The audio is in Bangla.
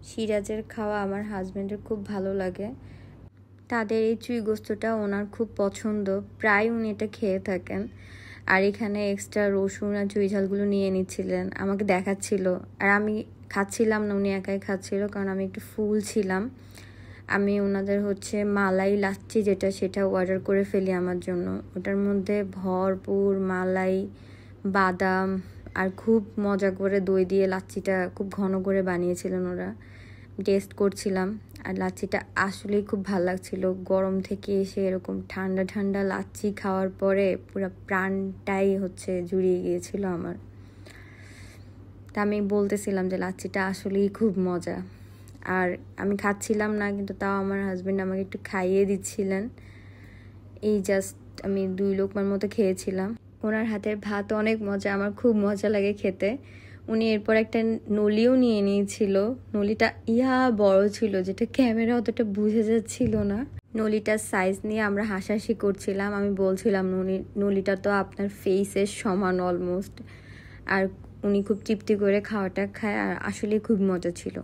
সিরাজের খাওয়া আমার হাজব্যান্ডের খুব ভালো লাগে। তাদের এই চুই গোস্তটা ওনার খুব পছন্দ, প্রায় উনি এটা খেয়ে থাকেন। আর এখানে এক্সট্রা রসুন আর চুই ঝালগুলো নিয়ে নিচ্ছিলেন, আমাকে দেখাচ্ছিল। আর আমি খাচ্ছিলাম না, উনি একাই খাচ্ছিল, কারণ আমি একটু ফুল ছিলাম। আমি ওনাদের মালাই লাচ্ছি যেটা, সেটা অর্ডার করে ফেলি আমার জন্য। ওটার মধ্যে ভরপুর মালাই, বাদাম আর খুব মজা করে দই দিয়ে লাচ্ছিটা খুব ঘন করে বানিয়েছিলেন ওরা। টেস্ট করছিলাম, আর লাচ্ছিটা আসলেই খুব ভালো লাগছিল। গরম থেকে এসে এরকম ঠান্ডা ঠান্ডা লাচ্ছি খাওয়ার পরে পুরো প্রাণটাই জুড়িয়ে গিয়েছিল আমার। তা আমি বলতেছিলাম যে লাচ্ছিটা আসলেই খুব মজা। আর আমি খাচ্ছিলাম না, কিন্তু তাও আমার হাজব্যান্ড আমাকে একটু খাইয়ে দিচ্ছিলেন। এই জাস্ট আমি 2 লোকমার মতো খেয়েছিলাম। ওনার হাতের ভাত অনেক মজা, আমার খুব মজা লাগে খেতে। উনি এরপর একটা নলিও নিয়ে নিয়েছিল। নলিটা বড় ছিল, যেটা ক্যামেরা অতটা বুঝে যাচ্ছিল না। নলিটার সাইজ নিয়ে আমরা হাসাহাসি করছিলাম। আমি বলছিলাম নলিটা তো আপনার ফেসের সমান অলমোস্ট। আর উনি খুব তৃপ্তি করে খাওয়াটা খায়, আর আসলে খুব মজা ছিল।